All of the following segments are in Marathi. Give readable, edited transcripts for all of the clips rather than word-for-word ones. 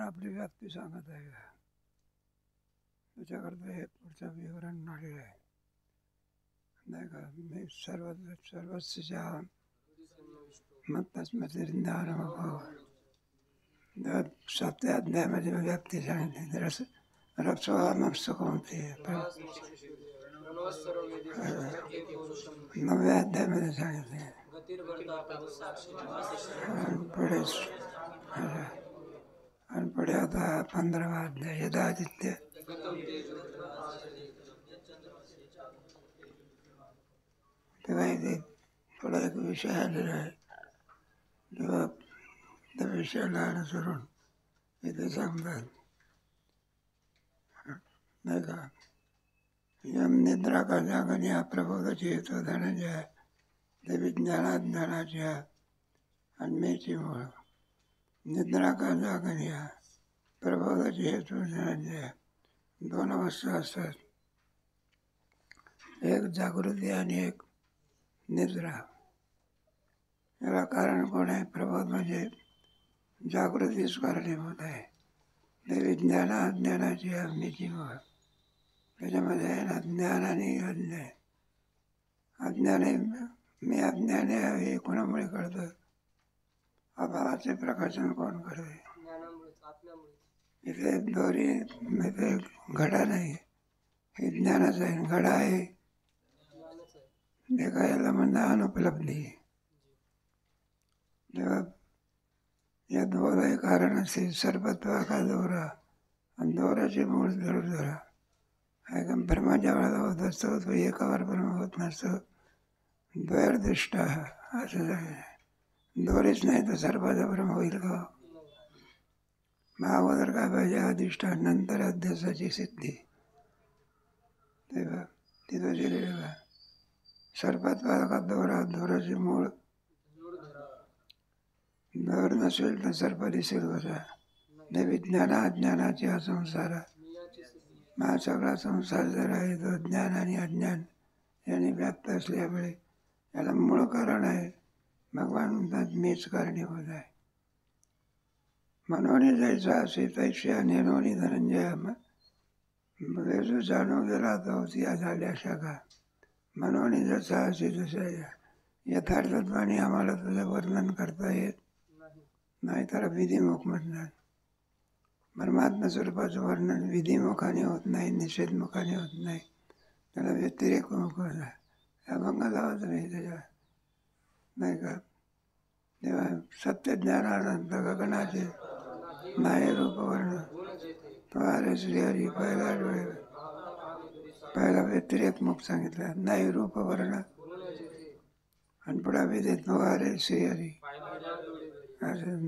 आपली व्याप्ती सांगत आहे. त्याच्याकरता हे पुढचं विवरण आलेलं आहे, नाही का. मी सर्वस्व मत्तस्मृतिर्ज्ञानमभव. 7व्या अध्यायामध्ये व्याप्ती सांगितली. रसोहमप्सु कौन्तेय. 9व्या अध्यायामध्ये सांगितले. आणि पुढे आता 15वा अध्याय यदादित्य. तेव्हा इथे थोडा एक विषय आलेला आहे. तेव्हा त्या विषयाला अनुसरून इथे सांगतात, नाही का. यम निद्रा का जागण्या प्रबोधाची हेतू धनंजय. ते विज्ञानाज्ञानाच्या अन्मेची मूळ. निद्रा का जागण्या प्रबोधाची हेतू धनंजय. 2 अवस्था असतात, एक जागृती आणि एक निद्रा. याला कारण कोण आहे? प्रबोध म्हणजे जागृतीच कारणीभूत आहे. ते विज्ञानाज्ञानाची अन्मेची मूळ. त्याच्यामध्ये आहे ना ज्ञान आणि अज्ञान. अज्ञान आहे, मी अज्ञान आहे हे कोणामुळे कळतं? अभावाचे प्रकाशन कोण करते? इथे दोरी, इथे घडा नाही, हे ज्ञानच आहे. घडा आहे ते काय, याला म्हणणं अनुपलब्धी. जेव्हा या दोरा कारण असेल, सर्पत्वा का दोरा, आणि दोराचे मूळ दोरा आहे का. ब्रह्मा ज्या वेळेला होत असतो तो एकावर ब्रह्म होत नसतो, द्वैर्दृष्ट असं आहे. दोरेच नाही तर सर्पाचा ब्रह्म होईल का? मग अगोदर काय पाहिजे? अधिष्ठान, नंतर अध्यासाची सिद्धी. तेव्हा तिथं दिलेलं का सर्पात्वा का दोरा, दोराचे मूळ. दोर नसेल तर सर्प दिसेल कसा? नाही, विज्ञान अज्ञानाची हा संसार. हा सगळा संसार जर आहे तो ज्ञान आणि अज्ञान यांनी व्याप्त असल्यामुळे याला मूळ कारण आहे. भगवान म्हणतात मीच कारणीभूत आहे. मनोनी जायचा असे तैश्या नेनोनी धनंजय. वेजू जाणू गेला तो या झाल्या शाखा. मनोनी जसा असे तसा. यथार्थत्वाने आम्हाला तुझं वर्णन करता येत नाही, तर विधिमुख म्हणतात. परमात्मा स्वरूपाचं वर्णन विधिमुखाने होत नाही, निषेधमुखाने होत नाही, त्याला व्यतिरेक मुख होता. अभंग लावा तुम्ही त्याच्या, नाही का. तेव्हा सत्य ज्ञानानंतर गगनाचे नाही रूपवर्ण पहारे श्रीहरी. पहिला व्यतिरेक मुख सांगितला, नाही रूपवर्ण, आणि पुढा विदित पहारे श्रीहरी. असं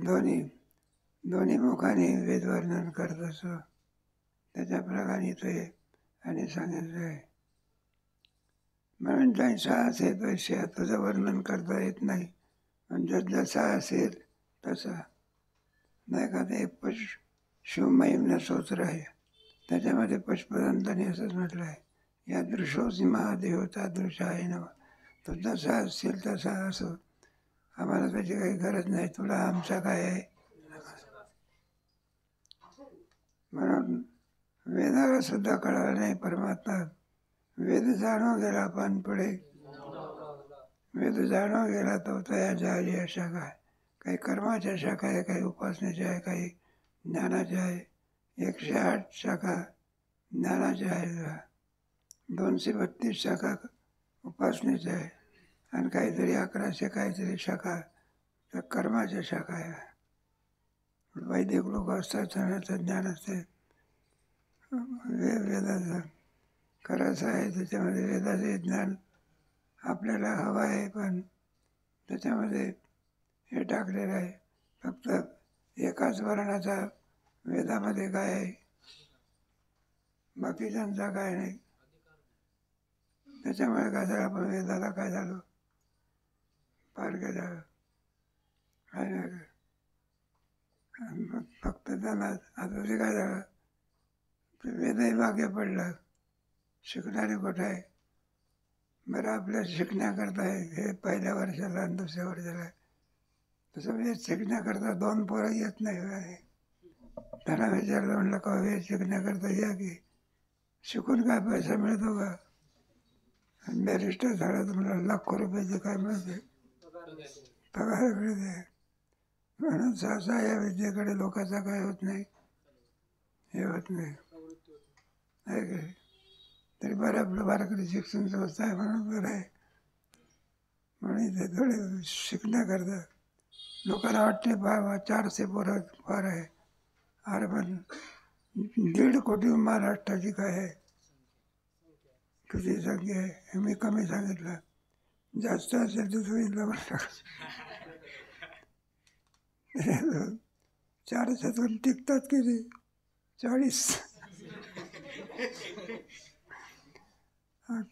दोन्ही मुखाने वेदवर्णन करत असो, त्याच्या प्रकारे तो आणि सांगितलं आहे. म्हणून जैसा असेल तैसा, तुझं वर्णन करता येत नाही. म्हणजे जसा असेल तसा, नाही का. ते शिवमहिम्न स्तोत्र आहे, त्याच्यामध्ये पशुपदांतांनी असंच म्हटलं आहे, या दृशोसी महादेव तादृश आहे ना. तो जसा असेल तसा असो, आम्हाला त्याची काही गरज नाही, तुला आमचा काय आहे. म्हणून वेदाला सुद्धा कळालं नाही परमात्मा. वेद जाणून गेला, पण पुढे वेद जाणून गेला तो तयाच्या आली शाखा आहे. काही कर्माच्या शाखा आहे, काही उपासनेच्या आहे, काही ज्ञानाच्या आहे. 108 शाखा ज्ञानाच्या आहे, 232 शाखा उपासनेच्या आहे, आणि काहीतरी 1100 काहीतरी शाखा त्या कर्माच्या शाखा आहे. वैदिक लोक असतात, सणाचं ज्ञान असते. वेदाचं खरंच आहे, त्याच्यामध्ये वेदाचे ज्ञान आपल्याला हवं आहे, पण त्याच्यामध्ये हे टाकलेलं आहे फक्त एकाच वर्णाचा वेदामध्ये काय आहे, बाकीच्यांचा काय नाही. त्याच्यामुळे काय झालं, आपण वेदाला काय झालो, पार काय झालं आहे. फक्त त्यांना आता ते काय झालं, ते वेदही मागे पडलं. शिकणारे कुठं आहे? बरं, आपल्या शिकण्याकरता आहे हे पहिल्या वर्षाला आणि दुसऱ्या वर्षाला. तसं वेद शिकण्याकरता 2 पोरं येत नाही. त्यांना विचारलं, म्हणलं कवी शिकण्याकरता या की, शिकून काय पैसा मिळतो का? बॅरिस्टर झाला तर मला लाखो रुपयाचे काय मिळते, पगार मिळते. म्हणून सहसा या विद्येकडे लोकांचा काय होत नाही, हे होत नाही. आहे की तरी बरं आपलं वारकरी शिक्षण संस्था आहे म्हणून बरं आहे. म्हणून इथे थोडे शिकण्याकरता लोकांना वाटते बाबा 400 पोरं फार आहे. अरे पण 1.5 कोटी महाराष्ट्राची काय आहे, किती संख्या आहे हे मी कमी सांगितलं. जास्त असेल तर सांगितलं म्हणलं. 400 टिकतात किती, 40.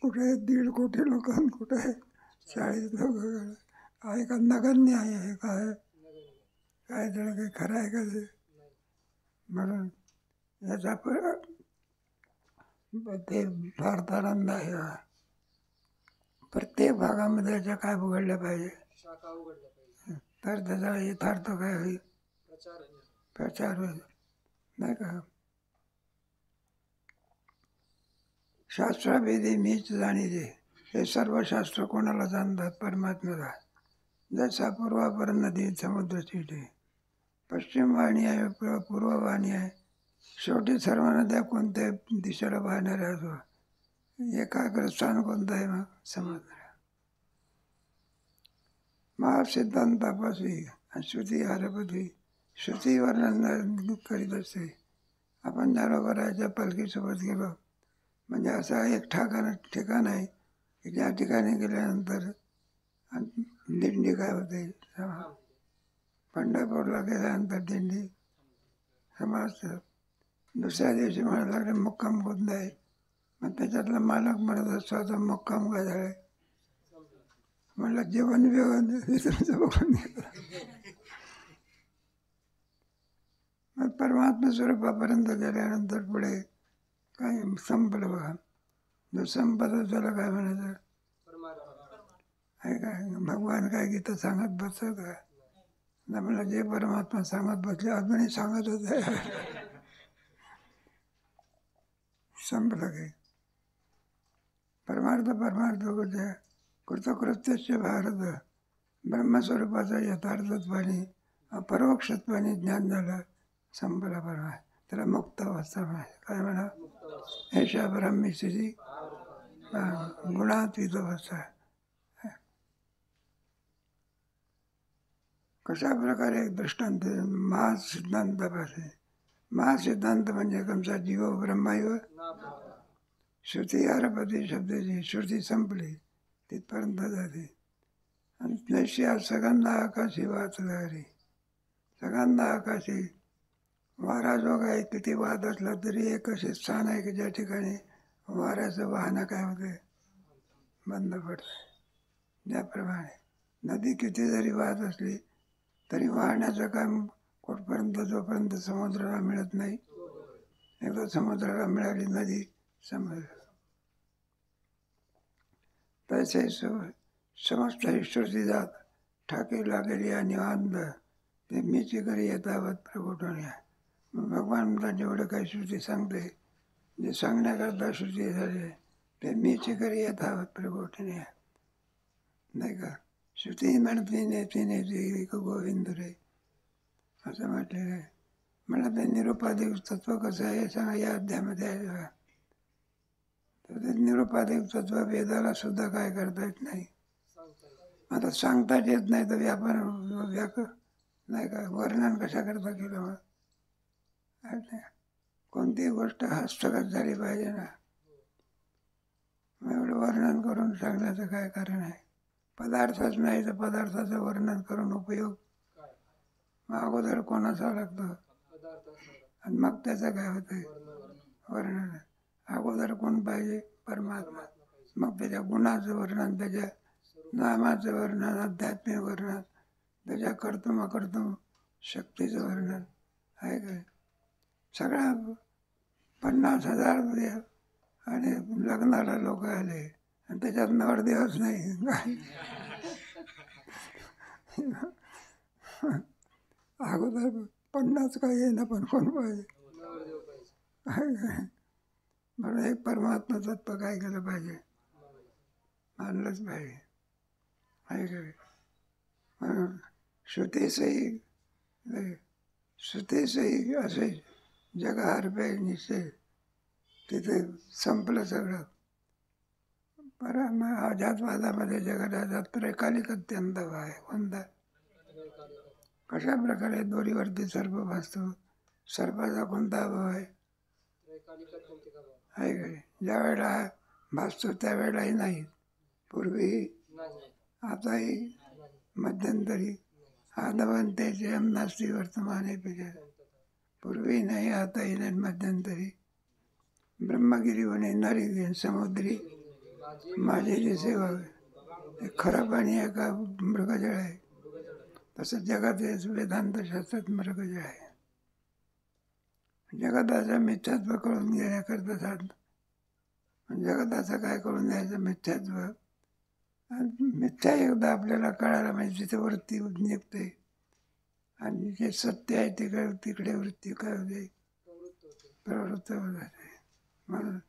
कुठे 1.5 कोटी लोक, कुठे 40 लोक आहे का? नगण्य आहे हे काय, काय जण काही खरं आहे का ते? म्हणून याचा ते भारतानंद आहे. प्रत्येक भागामध्ये याच्या काय उघडल्या पाहिजे, तर त्याचा यथार्थ काय होईल, प्रचार होईल, नाही का? शास्त्राभेदी मीच जाणीते, हे सर्व शास्त्र कोणाला जाणतात? परमात्म्याला. जसा पूर्वापर नदी समुद्र चिटे, पश्चिम वाहिनी आहे, पूर्व वाहिनी आहे, शेवटी सर्व नद्या कोणत्या दिशेला वाहणाऱ्या असो, एकाग्र स्थान कोणतं आहे? मग समुद्र. महासिद्धांतापासून श्रुती हरपती, श्रुती वर्णन करीत असते. आपण ज्ञानोबराच्या पालखीसोबत गेलो म्हणजे असं एक ठिकाण आहे की ज्या ठिकाणी गेल्यानंतर दिंडी काय होते, पंढरपूरला गेल्यानंतर दिंडी समजतं. दुसऱ्या दिवशी म्हणायला लागले मुक्काम कोणता आहे, मग त्याच्यातला मालक म्हणत असतो आता मुक्काम काय झालं, म्हणलं जेवण बिवण तुमचं बघून घेतलं. मग परमात्मा स्वरूपापर्यंत गेल्यानंतर पुढे काय संपलं बघा. जो संपत त्याला काय म्हणायचं आहे काय? भगवान काय गीता सांगत बसत का? मला जे परमात्मा सांगत बसले अजूनही सांगत होते. संपलं काही. परमार्थ होते. कृतकृत्यस्य भारत, ब्रह्मस्वरूपाचा यथार्थत्वाने अपरोक्षत्वाने ज्ञान झालं, संपला परमा. त्याला मुक्त अवस्था म्हणायचं. काय म्हणा, ऐशा ब्रह्मी स्थिती गुणातीत अवस्था. कशा प्रकारे एक दृष्टांत महासिद्धांतापासून. महासिद्धांत म्हणजे कमसा जीव ब्रह्मायव, श्रुती हरपती शब्दाची श्रुती संपली तिथपर्यंत जाते. आणि जशी सगळ्यांना आकाशी वाचणारी, सगळ्यांना आकाशी वारा जो काय किती वाहत असला तरी एक असे स्थान आहे की ज्या ठिकाणी वाऱ्याचं वाहनं काय होते, बंद पडतं. ज्याप्रमाणे नदी किती जरी वाहत असली तरी वाहण्याचं काम कुठपर्यंत, जोपर्यंत समुद्राला मिळत नाही. एकदा समुद्राला मिळाली नदी समुद्र. तसे समस्त श्रुती जात ठाकी लागेली आणि आनंद ते मीची घरी येतावत प्रगटवणे. भगवान मला जेवढं काही श्रुती सांगते, जे सांगण्याकरता श्रुती झाले ते मीची घरी येतावत प्रगटणे, नाही का? श्रुती म्हणते नेते नेते एक गोविंद रे असं म्हटलेलं आहे. मला ते निरुपाधिक तत्व कसं आहे सांगा, या अध्यायामध्ये आहे बघा. तर ते निरुपाधिक तत्व वेदाला सुद्धा काय करता येत नाही. आता सांगताच येत नाही तर व्याप नाही का, वर्णन कशा करता केलं? मग कोणतीही गोष्ट हस्तगत झाली पाहिजे ना. मग एवढं वर्णन करून सांगण्याचं काय कारण आहे? पदार्थच नाही तर पदार्थाचं वर्णन करून उपयोग. मग अगोदर कोणाचा लागतं आणि मग त्याचं काय होतंय वर्णन. अगोदर कोण पाहिजे? परमात्मा. मग त्याच्या गुणाचं वर्णन, त्याच्या नामाचं वर्णन, आध्यात्मिक वर्णन, त्याच्या कर्तुम अकर्तुम शक्तीचं वर्णन आहे काय? सगळ्या 50,000 आणि लग्नाला लोक आले आणि त्याच्यात नवरदेवच नाही. अगोदर 50 का येईना पण कोण पाहिजे. म्हणून एक परमात्मा तत्व काय केलं पाहिजे, मानलंच पाहिजे. आहे का नाही? म्हणून श्रुतीसही श्रुतीसही असे जगहार पे निश्चय, तिथे संपलं सगळं. अजातवादामध्ये जगदाचा त्रैकालिक अत्यंत आहे. कोणता? कशा प्रकारे दोरीवरती सर्प भासतो, सर्पाचा कोणता अभाव आहे? आहे का? ज्या वेळेला भासतो त्यावेळेलाही नाही, पूर्वीही आताही मध्यंतरी. आदवंतेचे नास्ती वर्तमाने पिके, पूर्वी नाही आताही नाही मध्यंतरी. ब्रह्मगिरी म्हणे नरी समुद्री माझी सेवा. हे खरं पाणी आहे का मृगजळ आहे? तसं जगात वेदांत शास्त्रात मृगजळ आहे. जगताचं मिथ्यात्व कळून घेण्याकरता साधन. जगताचं काय कळून द्यायचं? मिथ्यात्व. मिथ्या एकदा आपल्याला कळायला म्हणजे तिथे वृत्ती निघते, आणि जे सत्य आहे तिकडे वृत्ती काय होते? प्रवृत्त होत जाते. म्हणून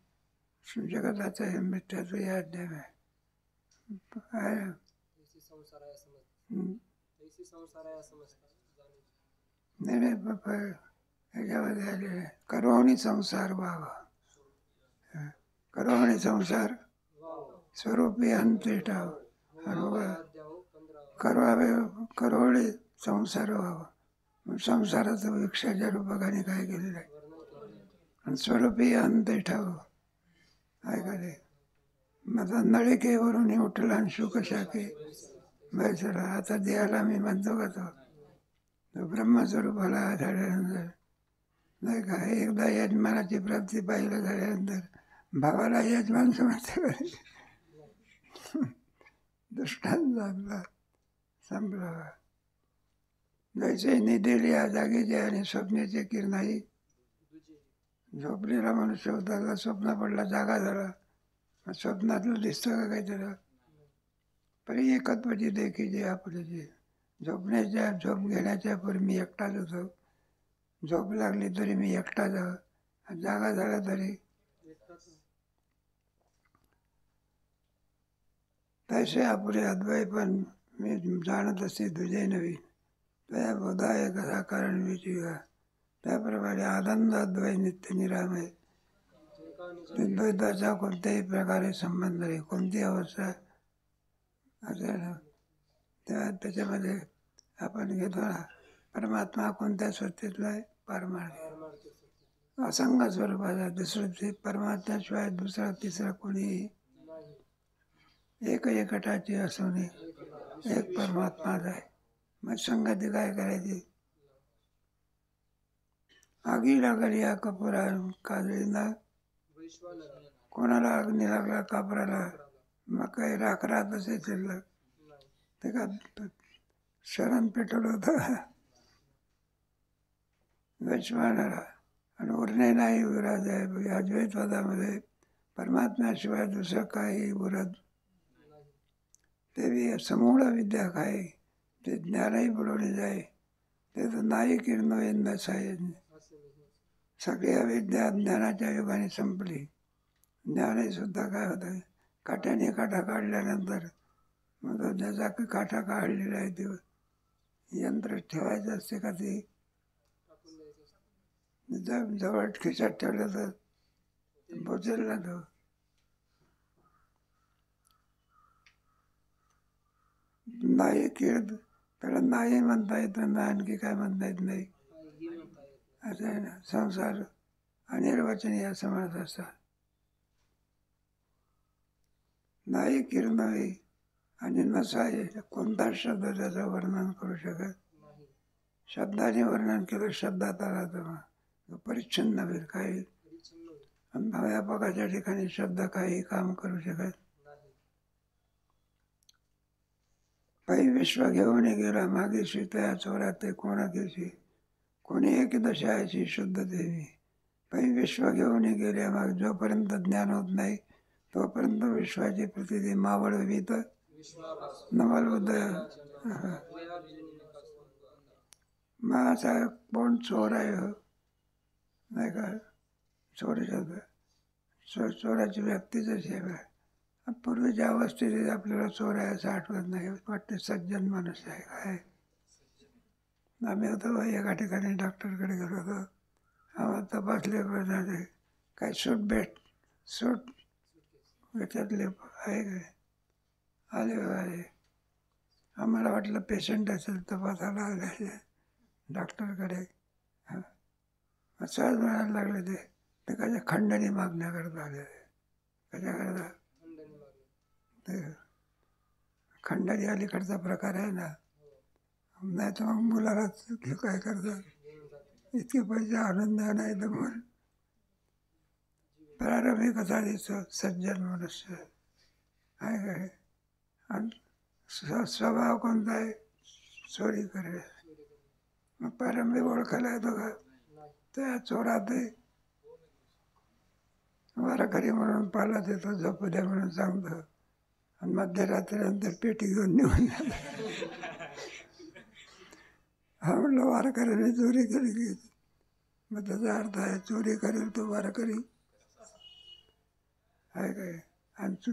जगताचं हे मिथ्यात्व या अध्याय आहे. नाही बाबा, ह्याच्यामध्ये आलेलं आहे करोणी संसार व्हावा. करोणी संसार स्वरूपी अंते ठाव. करावे करोळे संसार व्हावा. संसाराचं वृक्षाच्या रूपकाने काय केलेलं आहे? आणि स्वरूपी अंते ठाव. काय करे माझा नळिकेवरून उठला आणि शुकशाके बैसला. आता देहाला मी म्हणतो का तो ब्रह्मस्वरूपाला झाल्यानंतर नाही का, एकदा यजमानाची प्राप्ती पाहिलं झाल्यानंतर भावाला यजमान समजते करायचे. दृष्टांत आपला संपला. जैसे निधेली या जागेचे आणि स्वप्नाचे किरणाही. झोपलेला मनुष्य होता, स्वप्न पडला, जागा झाला, स्वप्नातलं दिसतं का काही त्याला? परी एकत्वाची देखी जे आपले जे झोपण्याच्या झोप घेण्याच्या पूर्वी मी एकटाच होतो, झोप लागली तरी मी एकटाच, जागा झाला तरी. तसे आपले अद्वय पण मी जाणत असे तुझे नवीन, त्या बोधाय कसा कारण विचिगा. त्याप्रमाणे आनंद अद्वय नित्य निरामय. द्वैताचा कोणत्याही प्रकारे संबंध नाही, कोणती अवस्था असेल तेव्हा त्याच्यामध्ये आपण घेतो ना. परमात्मा कोणत्या सत्तेतला आहे? पारमार्थिक असंग स्वरूपाचा. दुसरं परमात्म्याशिवाय दुसरा तिसरा कोणीही एक एकटाची असून एक परमात्माच आहे. मग संगती काय करायची? आगी लागली या कपुरा काजळींना. कोणाला अग्नी लागला कापराला, मग काही राख राहत असे शिल्लक, ते का शरण पेटवलं होतं वैश्वानरा. आणि उरणे नाही विराज आहे. अद्वैतवादामध्ये परमात्म्याशिवाय दुसरं काही उरत. ते बी समूळ विद्या काय, ते ज्ञानही बुडवले जाय, ते तर नाही किरण यंदा साहेब. सगळी अविद्या ज्ञानाच्या युगाने संपली. ज्ञानही सुद्धा काय होतं, काठ्याने काठा काढल्यानंतर मग ज्याचा काठा काढलेला आहे ते यंत्र ठेवायचं असते का? ते जवळ खिशात ठेवलं तर बोचेल ना तो. नाही किळ त्याला नाही म्हणता येतं ना, आणखी काय म्हणता येत नाही असं आहे ना. संसार अनिर्वचनीय असं म्हणत असतात. नाही किरणवी आणि नसाय. कोणता शब्द त्याचं वर्णन करू शकत? शब्दाने वर्णन केलं, शब्दात आला तर परिच्छिन्न होईल. काही व्यापकाच्या ठिकाणी शब्द काही काम करू शकत. काही विश्व घेऊन गेला मागे सीतया चोरा ते कोणा दिवशी कोणी एक दशाची शुद्ध देवी. काही विश्व घेऊन गेल्या मग जोपर्यंत ज्ञान होत नाही तोपर्यंत विश्वाची प्रतिती मावळ वित नवल उदय. मग असा कोण चोर आहे हो, नाही का? चोराची व्यक्ती जशी आहे, पूर्वीच्या अवस्थेत आपल्याला चोर आहे असं आठवत नाही, वाटते सज्जन माणूस आहे काय. आम्ही होतो एका ठिकाणी डॉक्टरकडे गेलो होतो. आम्हाला तपासले पाहिजे काय सूट याच्यातले आहे काय, आले आहे. आम्हाला वाटलं पेशंट असेल, तपासायला आले डॉक्टरकडे. सहज म्हणायला लागले ते कशा खंडणी मागण्याकरता आले. कशाकरता? ते खंडणी अलीकडचा प्रकार आहे ना, नाही तर मग मुलालाच काय करतात, इतके पैसे आनंद नाही तर मग. प्रारंभी कसा दिसतो सज्जन मनुष्य आहे काय, आणि स्वभाव कोणता आहे, चोरी करेल. मग प्रारंभी ओळखायला येतो का त्या चोरात वारकरी म्हणून पाला देतो, झोपू द्या म्हणून सांगतो, आणि मध्यरात्रीनंतर पेटी घेऊन निघून जातो. हा म्हणलं वारकऱ्याने चोरी केली की, मग त्याचा अर्थ आहे चोरी करेल तो वारकरी आहे काय. आणि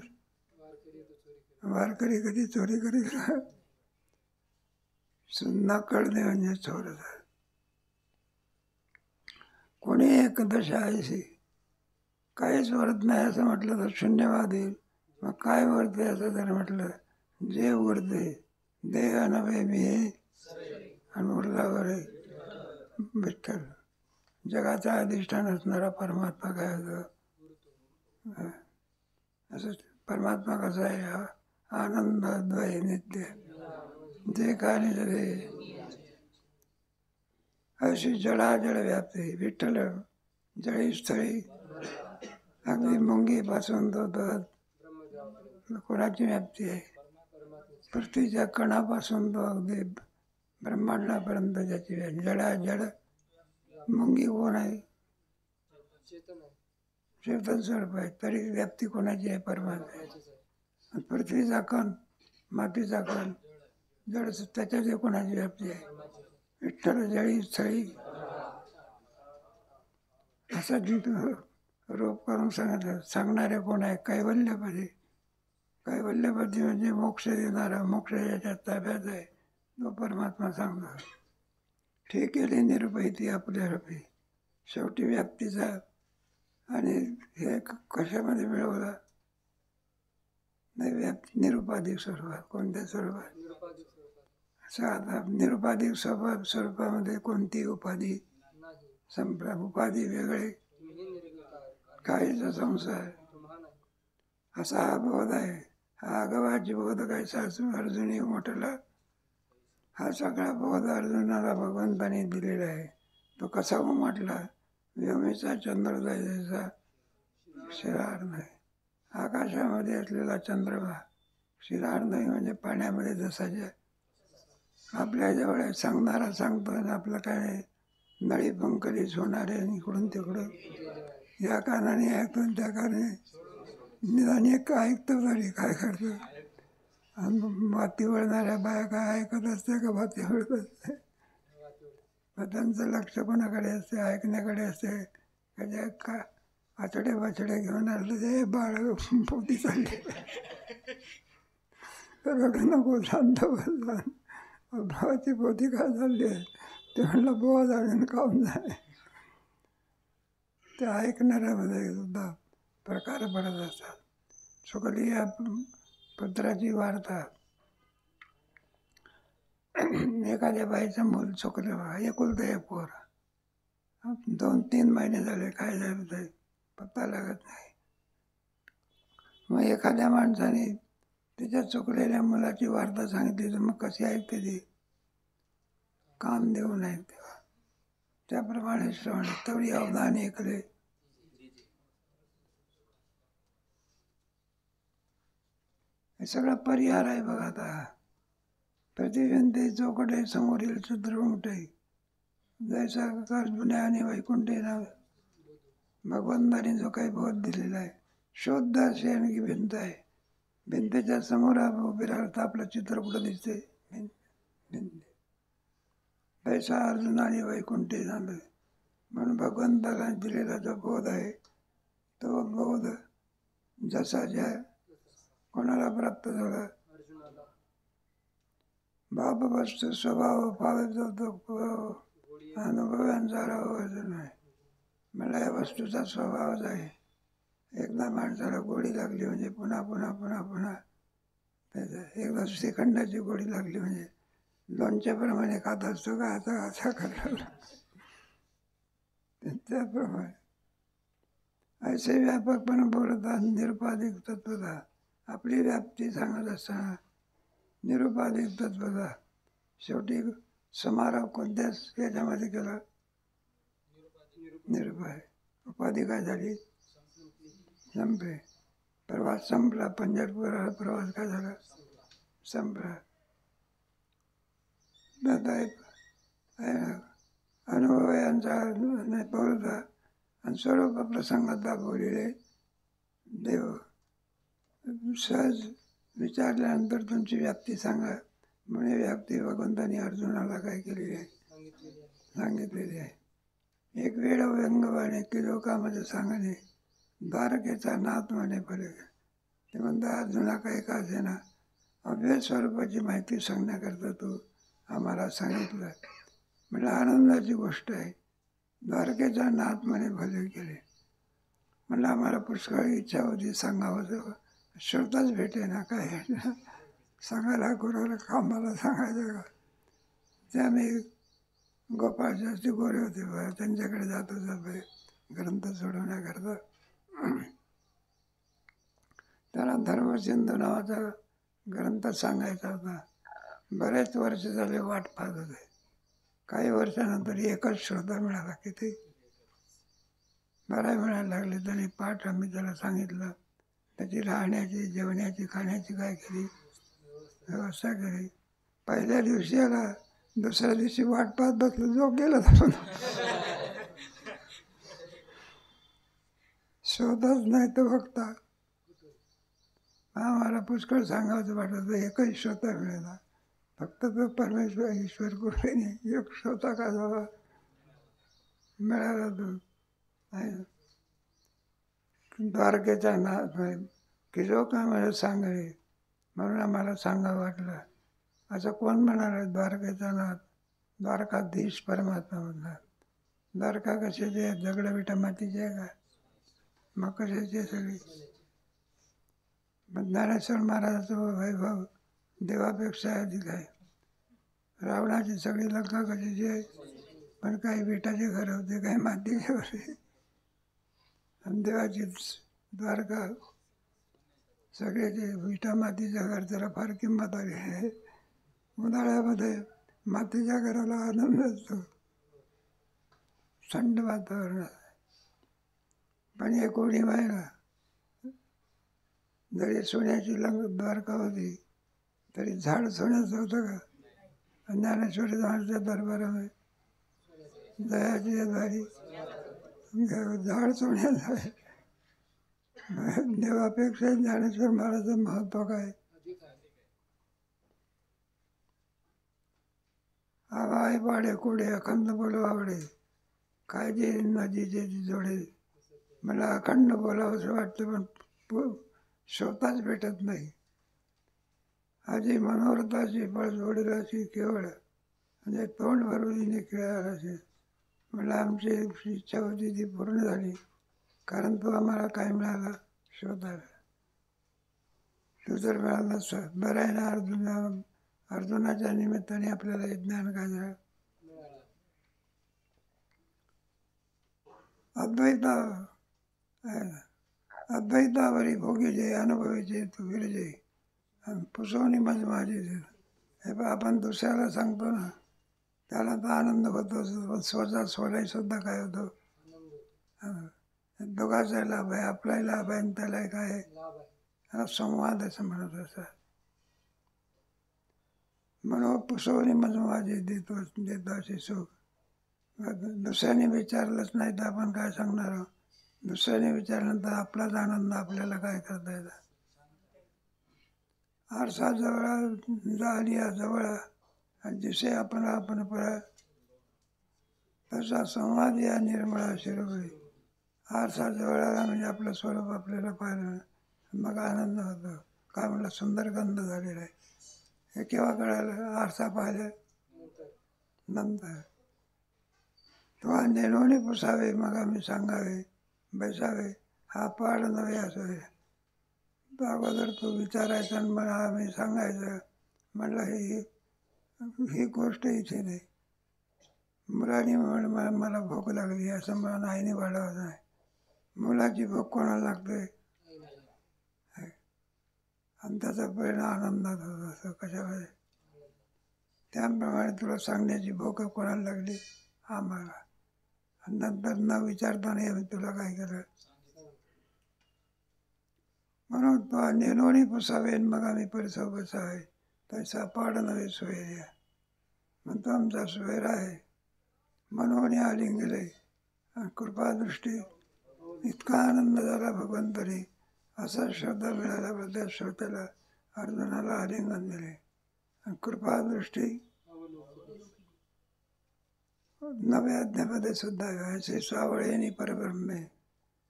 वारकरी कधी चोरी करेल, न कळणे म्हणजे चोरच आहे. कोणी एकदशा आहेशी, काहीच वर्त नाही असं म्हटलं तर शून्यवाद येईल. मग काय वर्त आहे असं जर म्हटलं, जे उरते देह नव्हे मी आणि उरल्यावर विठ्ठल. जगाचा अधिष्ठान असणारा परमात्मा काय होतं, असं परमात्मा कसा आहे, आनंद द्वय नित्य, जे काय जरे अशी जळाजळ व्यापते. विठ्ठल जळी स्थळी, अगदी मुंगीपासून तो कोणाची व्याप्ती आहे, पृथ्वीच्या कणापासून तो अगदी ब्रह्मांडापर्यंत ज्याची जड मुंगी कोण आहे, चेतन स्वरूप आहे. तरी व्याप्ती कोणाची आहे, परमात्मा. पृथ्वीचा कण, मातीचा कण जड, त्याच्यात कोणाची व्याप्ती आहे, विठ्ठल जळी स्थळी. असं रूप करून सांगणारे कोण आहे, कैवल्यपदी. कैवल्यपदी म्हणजे मोक्ष देणारा, मोक्ष याच्या ताब्यात आहे तो परमात्मा सांगणार. ठीक केली निरुपैती आपल्या रूपी, शेवटी व्याप्तीचा. आणि हे कशामध्ये मिळवला नाही, निरुपाधिक स्वरूपात. कोणत्या स्वरूपात? आता निरुपाधिक स्वरूपामध्ये कोणती उपाधी संपला, उपाधी वेगळे, काहीचा संसार, असा हा बोध आहे. हा आगवाची बोध काय सासू अर्जुनी म्हटला. हा सगळा बोध अर्जुनाला भगवंताने दिलेला आहे. तो कसा म्हटला, व्योमीचा चंद्रोदय जैसा शिरार्ध आहे. आकाशामध्ये असलेला चंद्रमा शिरार्ध म्हणजे पाण्यामध्ये जसा जे आपल्या जवळ सांगणारा सांगतो, आणि आपलं काय नळी पंकलीच होणार आहे, इकडून तिकडून या कानाने ऐकतो त्या कानाने निदान एक ऐकतो तरी काय करतो. आणि माती वळणाऱ्या बाया काय ऐकत असते का माती वळत असते. मग त्यांचं लक्ष कोणाकडे असते, ऐकण्याकडे असते. कधी का आचडे बाचडे घेऊन आलं ते बाळ पोती चालली तर नको शांत बसला. भावाची पोती काय झाली आहे ते म्हणलं बोवा जाणे खाऊन जाणे. ते ऐकणाऱ्यामध्ये सुद्धा प्रकार पडत असतात. सुकली या पुत्राची वार्ता. एखाद्या बाईचं मूल चुकलं बा, एकुलतं एक पोर, 2-3 महिने झाले, काय झालं ते पत्ता लागत नाही. मग एखाद्या माणसाने तिच्या चुकलेल्या मुलाची वार्ता सांगितली तर मग कशी ऐकते ती, कान देऊन ऐकते. त्याप्रमाणे श्रवण तेवढी अवधान ऐकले. हे सगळं परिहार आहे बघा. आता प्रतिबिंबे चौकटे समोरील चित्र उमटे, जैसा आकाश जुन्या आणि वैकुंठे नावे. भगवंताने जो काही बोध दिलेला आहे, शोध अशी आणखी भिंत आहे. भिंतीच्या समोर उभे राहता आपलं चित्र कुठं दिसते, भिंत. तैसा अर्जुनाने वैकुंठी झालं. म्हणून भगवंताला दिलेला जो बोध आहे तो बोध जसा ज्या कोणाला प्राप्त झाला. बाप वस्तू स्वभाव पावतो अनुभवांचा राव अर्जुन आहे. मला या वस्तूचा स्वभावच आहे. एकदा माणसाला गोडी लागली म्हणजे पुन्हा पुन्हा पुन्हा पुन्हा एकदा श्रीखंडाची गोडी लागली म्हणजे लोणच्याप्रमाणे खात असतो का आता असा करायला त्याप्रमाणे ऐसे व्यापकपणे बोलतात. निरुपाधिक तत्वता आपली व्याप्ती सांगत असताना निरुपाधिक तत्वता शेवटी समारोप कोणत्याच याच्यामध्ये केला. निरुपाय उपाधी काय झाली संपले. प्रवास संपला. पंढरपुराला प्रवास काय झाला संपला. अनुभव यांचा बोलता आणि स्वरूप प्रसंगात बोलले देव सहज विचारल्यानंतर तुमची व्याप्ती सांगा म्हणजे व्याप्ती भगवंतांनी अर्जुनाला काय केलेली आहे सांगितलेली आहे. एक वेळ व्यंगवाने की लोकांमध्ये सांगणे द्वारकेचा नाथ म्हणे पडे. ते म्हणतात अर्जुना काही का असेना अव्यय स्वरूपाची माहिती सांगण्याकरता तू आम्हाला सांगितलं. म्हणजे आनंदाची गोष्ट आहे. द्वारकेचा नाथ म्हणे भले केले. म्हणलं आम्हाला पुष्कळ इच्छा होती सांगावं श्रोताच भेटे ना काय सांगायला कोणाला कामाला सांगायचं का. ते आम्ही गोपाळ शास्त्री गोरे होते बरं त्यांच्याकडे जात होतो ग्रंथ सोडवण्याकरता. त्याला धर्मसिंधू नावाचा ग्रंथ सांगायचा होता. बरेच वर्ष झाले वाट पाहत होते. काही वर्षानंतर एकच श्रोता मिळाला. किती बराय मिळायला लागले. त्याने पाठ आम्ही त्याला सांगितलं. त्याची राहण्याची जेवण्याची खाण्याची काय केली व्यवस्था केली. पहिल्या दिवशी आला. दुसऱ्या दिवशी वाट पाहत बसलो. जो गेला तर शोधच नाही तर बघता आम्हाला पुष्कळ सांगायचं वाटत. एकच श्रोता मिळाला. फक्त तो परमेश्वर ईश्वर कृपेने एक श्रोता का झाला मिळाला. तो द्वारकेचा नाथ की जो का मला सांगणे म्हणून आम्हाला सांगावं वाटलं. असं कोण म्हणाल द्वारकेचा नाथ द्वारकाधीश परमात्मा म्हणला. द्वारका कशाची आहे दगड विटा मातीची आहे का मग कशाची आहे सगळी. ज्ञानेश्वर महाराजाचं वैभव देवापेक्षा अधिक आहे. रावणाची सगळी लंका कशाची आहे पण काही विटाचे घर होते काही मातीचे होते. आणि देवाची द्वारका सगळ्याचे विटा मातीचं घर त्याला फार किंमत आली आहे. उन्हाळ्यामध्ये मातीच्या घराला आनंद असतो. थंड वातावरण पण हे कोणी व्हायला जरी सोन्याची द्वारका होती तरी झाड सोन्याचं होतं का. ज्ञानेश्वरी झाडच्या दरबारामध्ये दयाची द्वारी झाड सोन्याचं आहे. देवापेक्षा ज्ञानेश्वर महाराजांचं महत्व काय. आवाय पाडे कुडे अखंड बोलू आवडे काय जे नदीचे जोडे. मला अखंड बोलावं असं वाटतं पण श्रोताच भेटत नाही. आजी मनोरथाची बळजोडीलाची केवळ म्हणजे तोंड भरून खेळायला. मला आमची इच्छा होती ती पूर्ण झाली कारण तो आम्हाला काय मिळाला शोधायला. तो जर मिळाला नसतं बरं आहे ना. अर्जुनाच्या निमित्ताने आपल्याला हे ज्ञान काय झालं. अद्वैतावरी भोगीचे अनुभवीचे तू विरजे पुसवणी मज माझी. हे पण आपण दुसऱ्याला सांगतो ना त्याला तर आनंद होतो. स्वतः स्वलाही सुद्धा काय होतो दोघांचा लाभ आहे. आपलाही लाभ आहे आणि त्यालाही काय आहे संवाद असं म्हणत असतात. म्हणून पुसवणी मज माझी देतो असे सुख. दुसऱ्याने विचारलंच नाही तर आपण काय सांगणार आहोत. दुसऱ्याने विचारल्यानंतर आपलाच आनंद आपल्याला काय करता येतं. आरसा जवळ झाली जवळ दिसे आपण परत तसा संवाद या निर्मळा शिरोगळी. आरसा जवळाला म्हणजे आपलं स्वरूप आपल्याला पाहिलं मग आनंद होतो. काय म्हणलं, सुंदर गंध झालेला आहे. हे केव्हा कळालं? आरसा पाहिलं नंतर. तो नेणोनी पुसावे मग आम्ही सांगावे, बैसावे हा पाड नव्हे असावे. तो अगोदर तो विचारायचा आणि मला आम्ही सांगायचं. म्हटलं ही गोष्ट इथे नाही. मुलांनी मला भूक लागली असं मला आईने वाढवत नाही. मुलाची भूक कोणाला लागते आणि त्याचा परिणाम आनंदात होत असतो. कशामध्ये? त्याप्रमाणे तुला सांगण्याची भूक कोणाला लागली? आम्हाला. आणि नंतर न विचारताना आम्ही तुला काय केलं म्हणून तो नेनोनी पुसावे मग आम्ही परिसर बसावे तैसा पाड नव्हे सोयऱ्या. म्हणतो आमचा सोयरा आहे. मनोनी आलिंगले आणि कृपादृष्टी. इतका आनंद झाला भगवंतरी. असा शब्द मिळाला त्या श्रोत्याला. अर्जुनाला आलिंगन दिले आणि कृपादृष्टी. नव्या अध्यामध्ये सुद्धा असे सावळेनी परब्रह्मे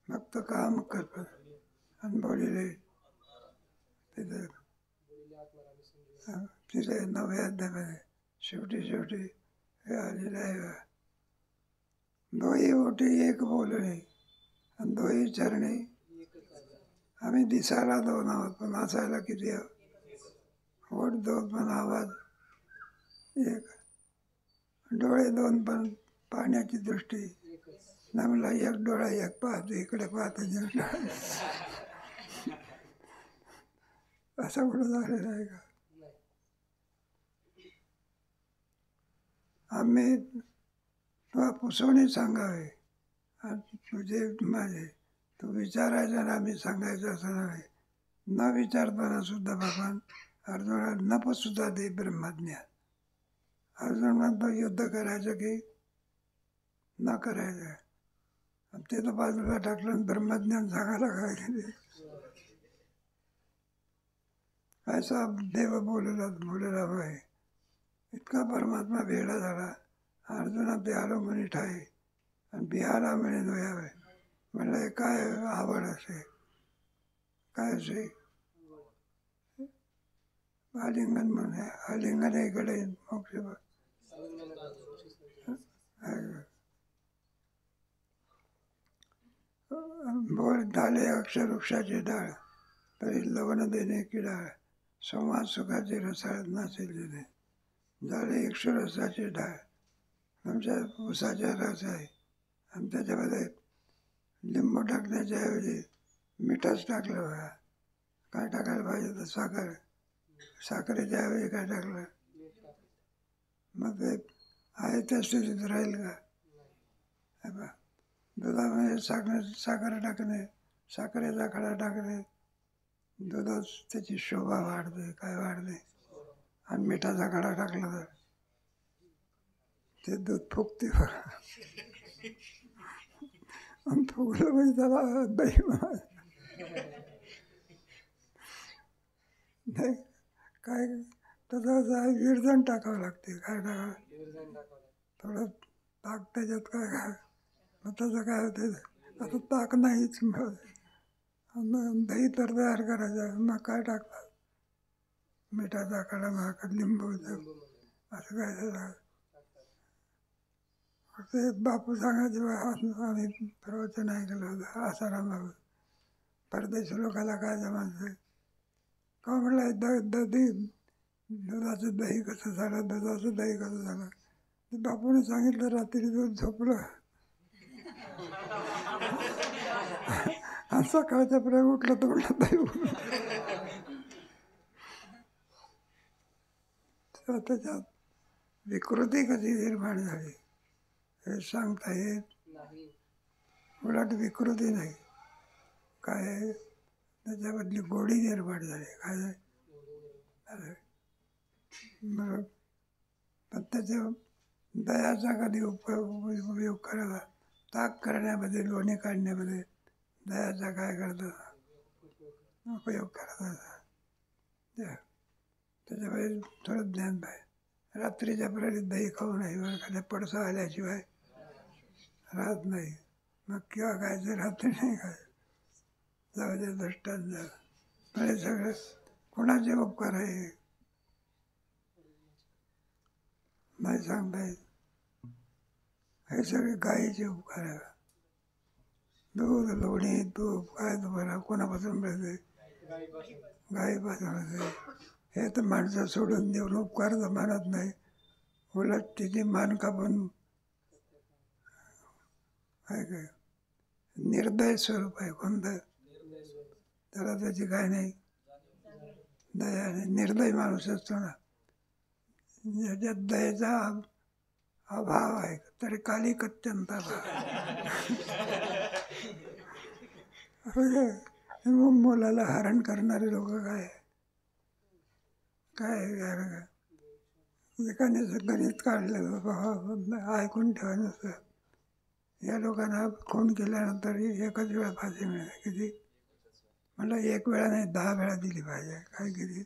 भक्त काम करत आणि बोलिले तिथे नव्या अध्यामध्ये शेवटी हे आलेलं आहे. दोही ओटी एक बोलणे आणि दोही चरणी. आम्ही दिसायला दोन आहोत पण नाचायला किती आहोत? ओठ दोन पण आवाज एक. डोळे दोन पण पाहण्याची दृष्टी. ना मला एक डोळा एक पाहतो, इकडे पाहतो असं कुठं झालेलं आहे का? आम्ही तुला पुसवणी सांगावे आणि तुझे माझे तू विचारायचा आणि आम्ही सांगायचं असं नव्हे. न विचारताना सुद्धा भगवान अर्जुनाला नप सुद्धा दे ब्रह्मज्ञान. अर्जुन म्हणतो युद्ध करायचं की न करायचं. ते तर बाजूला टाकलं ब्रह्मज्ञान सांगायला काय केले. ऐसा देव बोलला भाई. इतका परमात्मा भेडा झाला. अर्जुना ते आलो म्हणे ठाई आणि बिहाला म्हणे दोयावे. म्हणलं हे काय आवड असे काय असे आलिंगन म्हणे. आलिंगन इकडे मोक्ष बोल झाले अक्षर वृक्षाची डाळ तरी लवण देणे की डाळ. संवाद सुखाची रसाळ नाचेल देणे. झाले एकशे रसाची डाळ. आमच्या ऊसाचा रस आहे आणि त्याच्यामध्ये लिंबू टाकण्याच्या ऐवजी मिठच टाकलं बघा. काय टाकायला पाहिजे तर साखरेच्या ऐवजी काय टाकलं मग ते आहे त्या स्थितीत राहील का? दुधामध्ये साखर टाकणे, साखरेचा खडा टाकणे, दुधात त्याची शोभा वाढते. काय वाढते? आणि मिठाचा खडा टाकला तर ते दूध फुगते आणि फुगलं म्हणजे त्याला दही नाही काय त्याचा विरजण टाकावं लागते. काय टाकावं? थोडं ताक त्याच्यात काय मग त्याचं काय होतं? आता ताक नाहीच दही तर तयार करायचं. मग काय टाकतात? मिठाचा खडा मग लिंबू असं काय झालं. ते बापू सांगायचे. आम्ही प्रवचन ऐकलं होतं आसाराम बाबू. परदेशी लोकांना काय जमायचं का म्हटलं दुधाचं दही कसं झालं, दुधाचं दही कसं झालं. बापूने सांगितलं रात्री दूध झोपलं आणि सकाळच्या प्रयोग उठलं तर म्हटलं दही त्याच्यात विकृती कशी निर्माण झाली हे सांगता येत. उलट विकृती नाही काय त्याच्यामधली गोडी निर्माण झाली. काय पण त्याच्या दयाचा कधी उपयोग करावा. ताक करण्यामध्ये, लोणी काढण्यामध्ये दयाचा काय करतात उपयोग करतात. त्याच्यामध्ये थोडं ज्ञान पाहिजे. रात्रीच्या प्रहरीत दही खाऊ नये बरं का. पडसा आल्याशिवाय राहत नाही. मग किंवा काय ते राहते नाही काय, जाऊ दे दृष्टात जा. पण हे सगळं कोणाचे उपकार आहे नाही सांगता येत. हे सगळे गायीचे उपकार आहे. दूध, लोणी, तूप काय तुम्हाला कोणापासून मिळते? गायीपासून मिळते. हे तर माणसं सोडून देऊन उपकार तर मानत नाही, उलट तिची मान कापून काय काय निर्दय स्वरूप आहे. कोणतं? त्याला त्याची काय नाही दया नाही. निर्दय माणूस असतो ना, ज्याच्यात दयेचा अभाव आहे, तरी काली कत्यंत मुलाला हरण करणारे लोक काय काय एकाने गणित काढलं ऐकून ठेवा नसतं. या लोकांना खून केल्यानंतर एकच वेळा फाशी मिळते. किती मला एक वेळा नाही 10 वेळा दिली पाहिजे. काय किती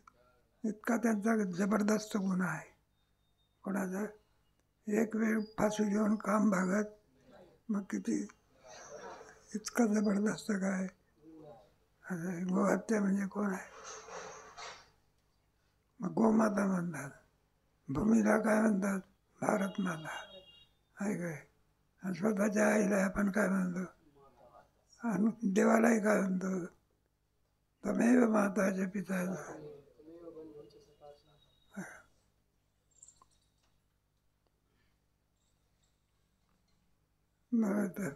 इतका त्यांचा जबरदस्त गुन्हा आहे. कोणाचा एक वेळ फाशी घेऊन काम भागत, मग किती इतका जबरदस्त काय. गोहत्या म्हणजे कोण आहे? मग गोमाता म्हणतात, भूमीला काय म्हणतात? भारत माता आहे काय. आणि स्वतःच्या आईला आपण काय म्हणतो? आणि देवालाही काय म्हणतो? तमेव माताच्या पिताचा. मला तर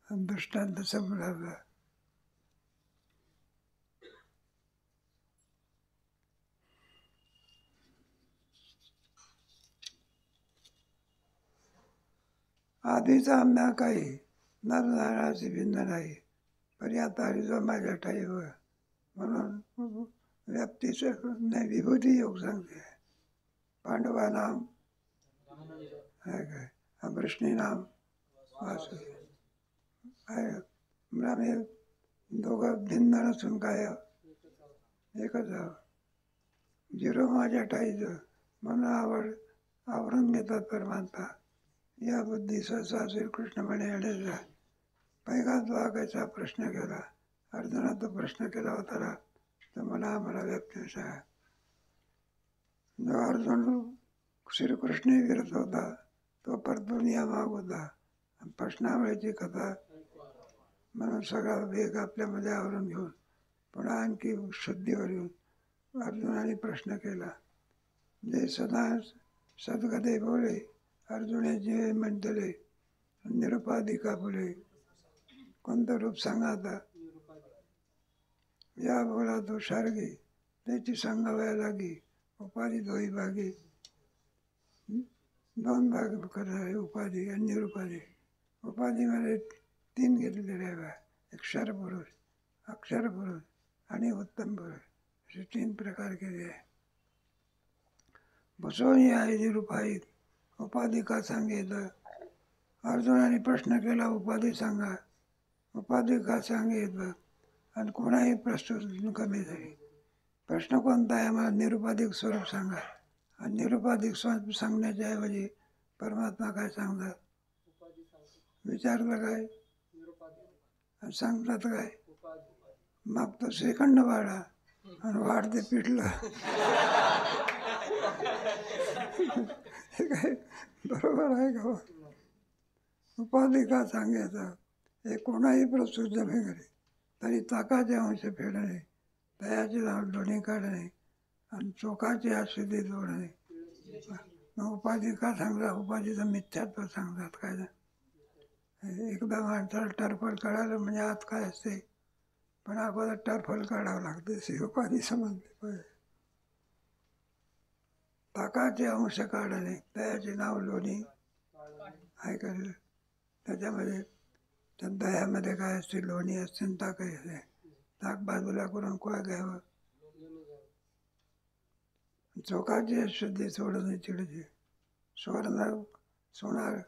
दृष्टांत समजला. आधीचा आम्हा काही नरनाराची भिन्न नाही, पण आता हरिजो माझ्या ठाईवर म्हणून व्याप्तीचं विभूती योग सांगते. पांडवा नाम आहे काय, वृष्णी नाम वासु आहे. आम्ही दोघं भिन्न नसून काय एकच आहोत. झिरो माझ्या ठाईचं म्हणून आवरून घेतात परमात्मा. या बुद्धीचा श्रीकृष्ण म्हणे अडेचा पैगात वागायचा प्रश्न केला. अर्जुना तो प्रश्न केला होता तर मला व्यक्त आहे. जो अर्जुन श्रीकृष्ण विरत होता तो परतून या माग होता. प्रश्नावळीची कथा म्हणून सगळा वेग आपल्यामध्ये आवरून घेऊन पुन्हा आणखी शुद्धीवर येऊन अर्जुनाने प्रश्न केला. जे सदा सद्गते बोले अर्जुनाचे म्हणतले निरुपाधिका बोले. कोणतं रूप सांगा आता? या बोला तो शार्गी त्याची सांगाव्या लागी. उपाधी दोही भागी, 2 भाग करणारे उपाधी आणि निरुपाधी. उपाधीमध्ये 3 घेतलेले आहे. एक क्षरपुरुष, अक्षरपुरुष आणि उत्तम पुरुष असे 3 प्रकार केले आहे. बसवणी आहे निरुपाधिक. उपाधी का सांगितलं? अर्जुनाने प्रश्न केला उपाधी सांगा. उपाधी का सांगितलं? आणि कोणाही प्रश्न कमी झाली. प्रश्न कोणता आहे? मला निरुपाधिक स्वरूप सांगा. आणि निरुपाधिक स्वरूप सांगण्याच्या ऐवजी परमात्मा काय सांगतात? विचारलं काय आणि सांगतात काय? मग तो श्रीखंड वाढा आणि वाढते पिठलं. हे काय बरोबर आहे का? उपाधी का सांगायचं? हे कोणाही प्रस्तुत जमे करे तरी ताकाचे अंश फेडणे, दयाचे दोन्ही काढणे आणि चोखाचे आश्रित जोडणे. मग उपाधी का सांगतात? उपाधीचं मिथ्यात्व सांगतात. काय एकदा माणसाला टरफल काढायला म्हणजे आत काय असते, पण अगोदर टरफल काढावं लागते. अशी उपाधी समजली पाहिजे. ताकाचे अंश काढणे, दयाचे नाव लोणी आहे का? त्याच्यामध्ये त्या दह्यामध्ये काय असते? लोणी असते आणि ताकही असते. ताक बाजूला करून काय घ्यावं? चोखाची शुद्धी सोडून चिडचे. सोनार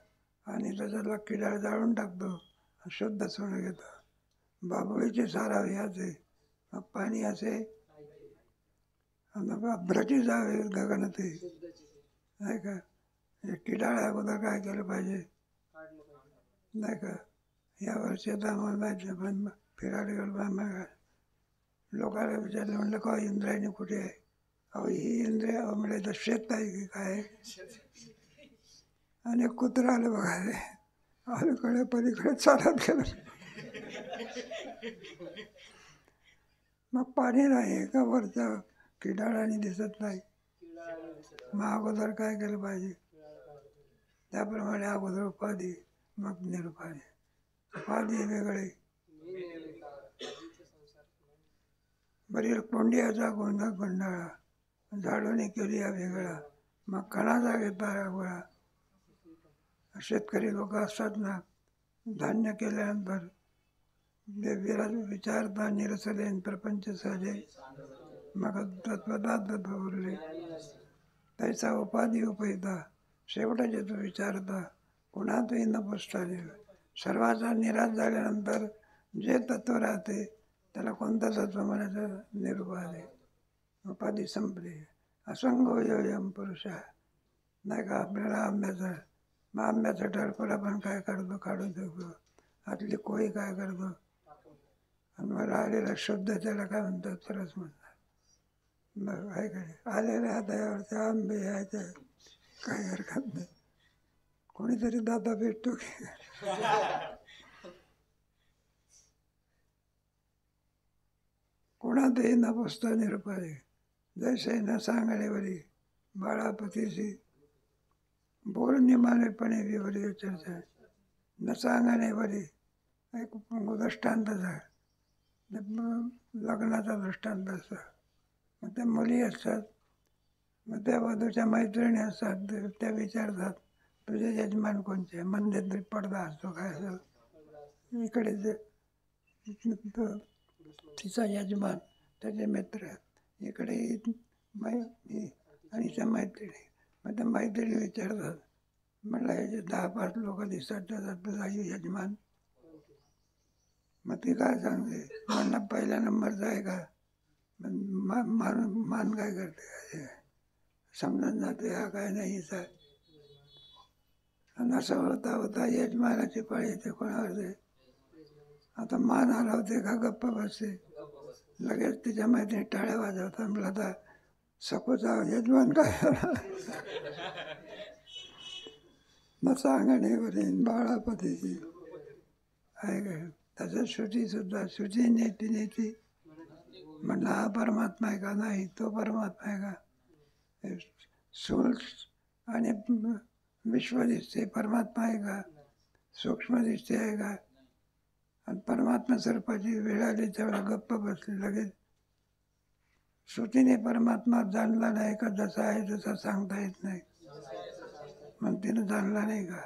आणि त्याच्यातला किडाळ जाळून टाकतो, शुद्ध सोनं घेतो. बाबुळीचे सारावे याचे मग पाणी असे भ्रची जावे गगनते आहे का? किडाळ अगोदर काय केलं पाहिजे? नाही का. या वर्षी आता आम्हाला माहिती नाही, पण फिरायला गेलो लोकांना विचारलं, म्हणलं का इंद्रायणी कुठे आहे? अहो ही इंद्रिय, म्हणजे तर शेत आहे की काय? आणि एक कुत्रा आलं बघा, अलीकडे पलीकडे चालत गेलं. मग पाणी नाही का वरचं, किडाळाने दिसत नाही. मग अगोदर काय केलं पाहिजे? त्याप्रमाणे अगोदर उपाधी, मग निरुपाधी. उपाधी वेगळे, बरी कोंडियाचा गोंधा गोंधळा, झाडूने केली या वेगळा, मग कणाचा घेतला गोळा. शेतकरी लोक असतात ना, धान्य केल्यानंतर विचारता निरसले प्रपंच सहजे, मग तत्पदार्थ उरले त्याचा उपाधी उपयोगिता. शेवटाचे तो विचारता कुणातही न पुसताने. सर्वाचा निराश झाल्यानंतर जे तत्व राहते त्याला कोणतं तत्व म्हणायचं? निरुपाधी. उपाधी संपली. असंग पुरुष नाही का. आपल्याला आंब्याचा, मग आंब्याचा टरफल आपण काय करतो? काढून ठेवतो. आतली कोळी काय करतो? आणि मग राहिलेला शुद्ध त्याला काय म्हणतात? सरस म्हणतात. मग काय काय आलेल्या हातावरचे आंबे यायचे, काही हरकत नाही. कोणीतरी दादा भेटतो की. कोणातही न पुसता निरुपाधी. जैसे न सांगणेवरी बाळापतीशी, बोल निमानेपणे विवरी चर्चा. न सांगणेवरी एक दृष्टांत आहे, लग्नाचा दृष्टांत असतो. मग त्या मुली असतात, मग त्या वधूच्या मैत्रिणी असतात, त्या विचारतात तुझे यजमान कोणते? मंदिर पडदा असतो काय असं. इकडे जे तिचा यजमान, त्याचे मित्र, इकडे आणि त्या मैत्रिणी. मग त्या मैत्रिणी विचारतात, म्हटलं हे जे 10-5 लोक दिसतात त्याचा तुझा यजमान? मग ती काय सांगते? म्हणलं पहिल्या नंबरचा आहे का? मान काय करते? समजून जाते हा काय नाहीच आहे. आणि असं होता होता यजमानाची पाळी येते कोणावर ते. आता मान हलवते का गप्प बसते? लगेच तिच्या मैत्रिणी टाळ्या वाजवतात. मला आता सखूचा यजमान काय झाला? न सांगणेवरील बाळापतीची आहे काय. तसंच शुची सुद्धा, शुची नेती नेती म्हणलं हा परमात्मा आहे का? नाही. तो परमात्मा आहे का? स्थूल आणि विश्व दिसते, परमात्मा आहे का? सूक्ष्म दिसते आहे का? आणि परमात्मा स्वरूपाची वेळ आली तेवढा गप्प बसली. लगेच श्रुतीने परमात्मा जाणला नाही का? जसा आहे तसा सांगता येत नाही. मग तिनं जाणला नाही का?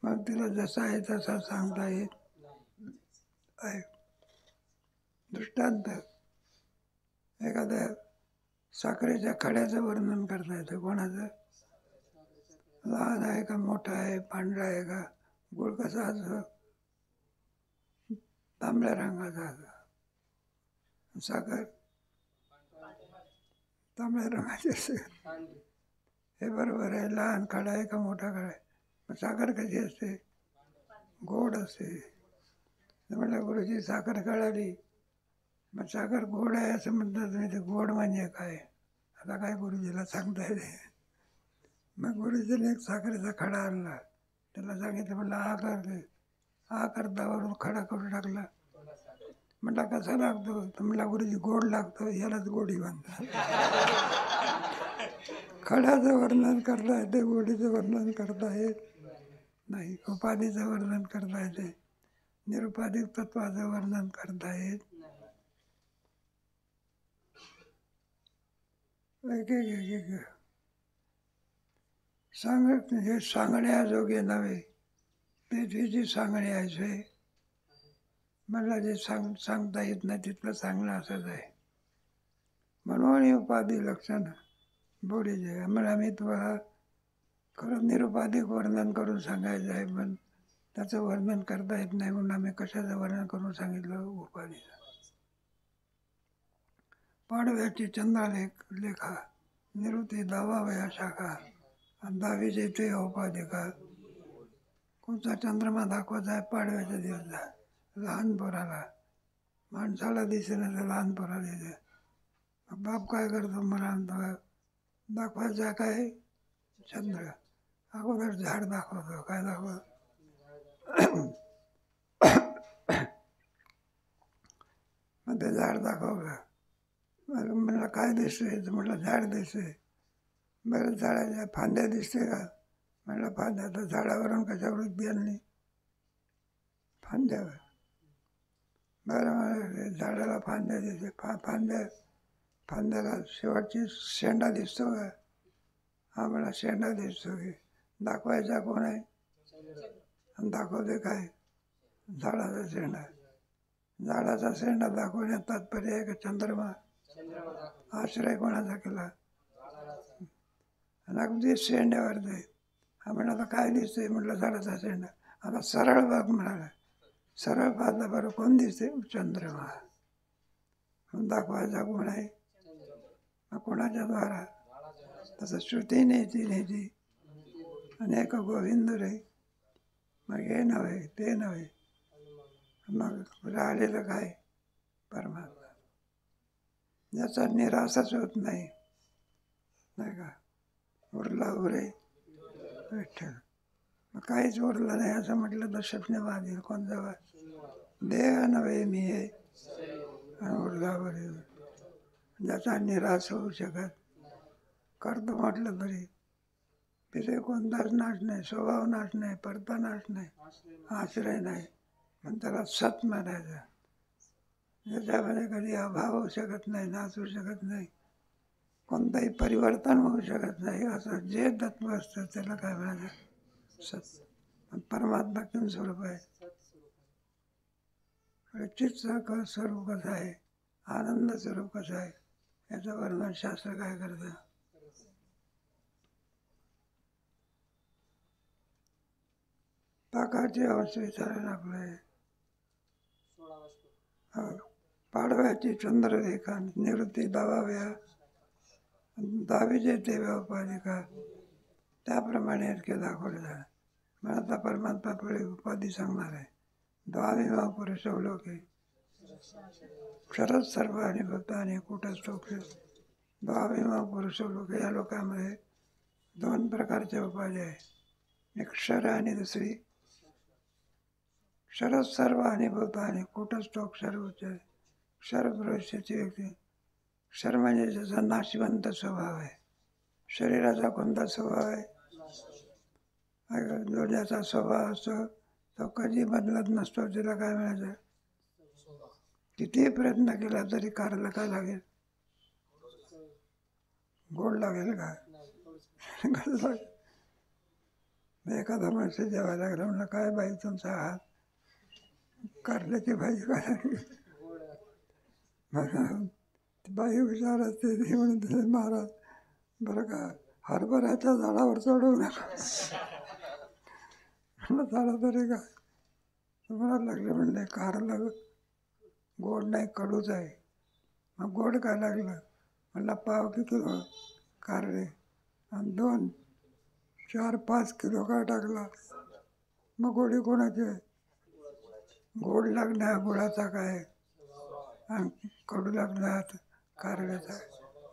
मग तिला जसा आहे तसा सांगता येत आहे. दृष्टांत, एखाद्या साखरेच्या खड्याचं वर्णन करता येतं. कोणाचं? लहान आहे का मोठा आहे? पांढरा आहे का? गोड कसा असं? तांबड्या रंगाचा असं. साखर तांबड्या रंगाची असते. हे बरोबर आहे. लहान खडा आहे का मोठा खडा आहे? मग साखर कशी असते? गोड असते. म्हटलं गुरुजी साखर कळाली, मग साखर गोड आहे असं म्हणतात. नाही ते गोड म्हणजे काय? आता काय गुरुजीला सांगता येते. मग गुरुजीने एक साखरेचा खडा आणला, त्याला सांगितलं, म्हटलं हा करते. हा करतावरून खडा करून टाकला. म्हटलं कसा लागतो? तर म्हटलं गुरुजी गोड लागतो. यालाच गोडी म्हणतात. खड्याचं वर्णन करता येते, गोडीचं वर्णन करता येत नाही. उपाधीचं वर्णन करता येते, निरुपाधिक तत्वाचं वर्णन करता येत. हे सांगण्याजोगे नव्हे, ते जी सांगण्याचे. मला जे सांगता येत नाही तिथलं सांगणं असंच आहे. म्हणून ही उपाधी लक्षण बोलीचे. आम्हाला मी तुम्हाला खरं निरुपाधिक वर्णन करून सांगायचं आहे, पण त्याचं वर्णन करता येत नाही. म्हणून आम्ही कशाचं वर्णन करून सांगितलं? उपाधीचं. पाडव्याची चंद्रालेखा, निवृत्ती 10व्या शाखा, आणि 10वीची ते औपाधिका. कोणता चंद्रमा दाखवायचा आहे पाडव्याच्या दिवसला लहान पोराला, माणसाला दिसे ना तर लहान पोराला दिसे. बाप काय करतो, मला दाखवायचा काय चंद्र, अगोदर झाड दाखवतो. काय दाखवतो, मग ते झाड दाखवलं. म्हणलं काय दिसतंय, म्हटलं झाड दिसतंय. बरं झाडाच्या फांद्या दिसते का, म्हटलं फांद्या. तर झाडावरून कशावर बियाणे फांद्यावर. बरं मला झाडाला फांद्या दिसते. फांद्याला शेवटची शेंडा दिसतो का, हा मला शेंडा दिसतो की. दाखवायचा कोण आहे, आणि दाखवते काय, झाडाचा शेंडा. झाडाचा शेंडा दाखवण्यात तात्पर्य आहे का चंद्रमा आश्रय कोणाचा केला, आणि अगदी शेंड्यावर जाईल. हा म्हणाला काय दिसतंय, म्हटलं झाडाचा शेंडा. आता सरळ बघ म्हणाला. सरळ पाहता बरं कोण दिसते, चंद्रमा. दाखवायचा कोण आहे, मग कोणाच्या द्वारा. तसं श्रुती नेती अनेक गोविंद रे. मग हे नव्हे ते नव्हे, मग राहिलेलं काय, परमात्मा. ज्याचा निराशच होत नाही, नाही का. उरला उरे विठ्ठल. मग काहीच उरलं नाही असं म्हटलं तर स्वप्नवाद येईल. कोणता वाद, देह नव्हे मी हे, आणि उरला उरे. ज्याचा निराश होऊ शकत, करतो म्हटलं तरी तिथे कोणताच नाश नाही, स्वभाव नाश नाही, परता नाश नाही, आश्रय नाही. पण त्याला सत म्हणायचं. ज्याच्यामध्ये कधी अभाव होऊ शकत नाही, नाश होऊ शकत नाही, कोणताही परिवर्तन होऊ शकत नाही, असं जे तत्व असतं त्याला काय म्हणायचं, सत. परमात्मा किम स्वरूप आहे, चित्त स्वरूप कसं आहे, आनंद स्वरूप कसं आहे, याचं वर्णन शास्त्र काय करतं. पाकाची अवस्था विचारायला आपलं. पाडव्याची चंद्ररेखा निवृत्ती दावाव्या, दावीचे ते उपाधिका, त्याप्रमाणे इतके दाखवले झाले. मला आता परमात्मा पुढे उपाधी सांगणार आहे. द्वाविमा पुरुष लोके क्षरच सर्व आणि भक्ताने कुठस्थोक्ष. द्वाविमा पुरुष लोक, या लोकांमध्ये दोन प्रकारचे उपाधी आहे. एक क्षर आणि दुसरी क्षरच सर्व आणि भूताने कुठस्थोक्षर उच्चार. क्षर पुरुषाची व्यक्ती, क्षर म्हणजे ज्याचा नाशवंत स्वभाव आहे. शरीराचा कोणता स्वभाव आहे, जो ज्याचा स्वभाव असतो तो कधी बदलत नसतो, त्याला काय म्हणायचं. किती प्रयत्न केला तरी कारला काय लागेल, गोड लागेल का. एखादा माणूस जेवायला लागला, म्हणलं काय बाई तुमचा हात, कारल्याची भाजी काय. बाई विचारत ते म्हणून महाराज बरं का, हरभऱ्याच्या झाडावर चढवू नका. झाडा तरी काय तुम्हाला लागले, म्हणले कारला गोड नाही कडूच आहे. मग गोड काय लागलं, म्हणला पाव किलो कारले आणि 2, 4, 5 किलो काय टाकला. मग गोडी कोणाची आहे, गोड लागण्या गुळाचा काय, आणि कडू लागण्यात कारल्याचा.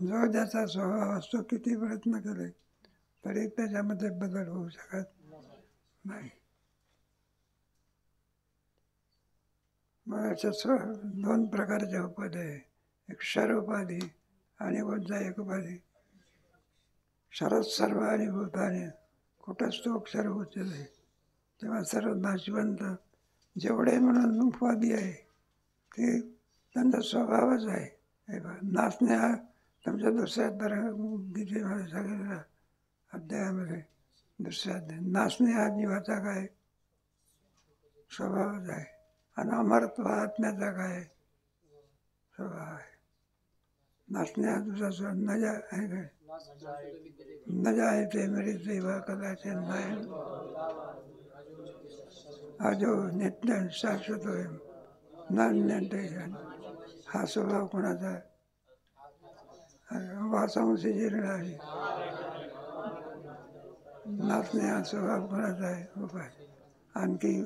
जो ज्याचा स्वभाव असतो, किती प्रयत्न केले तरी त्याच्यामध्ये बदल होऊ शकत नाही. मग याच्या 2 प्रकारचे उपाधी आहे. एक क्षर उपाधी आणि कोणता एक उपाधी. क्षरच सर्व आणि भूताने कुठंच तो अक्षर उचलले, तेव्हा सर्व नाशवंत जेवढे म्हणून उपाधी आहे ते त्यांचा स्वभावच आहे. नाचणे हा तुमच्या दुसऱ्या गीतेमध्ये सांगितलेला अध्यायामध्ये, दुसऱ्या अध्याय. नाचणे हा जीवाचा काय स्वभावच आहे, आणि अमरत्व आत्म्याचा काय स्वभाव आहे. नाचणे हा दुसरा स्वभाव नजा आहे काय, नजा आहे ते मेरी सेवा कदाचित नाही, हा जो नित्य शाश्वत होय न. हा स्वभाव कोणाचा आहे, वासांशी जीर्ण आहे. नाचणे हा स्वभाव कोणाचा आहे, उपाय. आणखी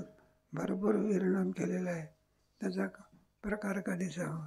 भरपूर वर्णन केलेलं आहे. त्याचा प्रकार कधी सांगू.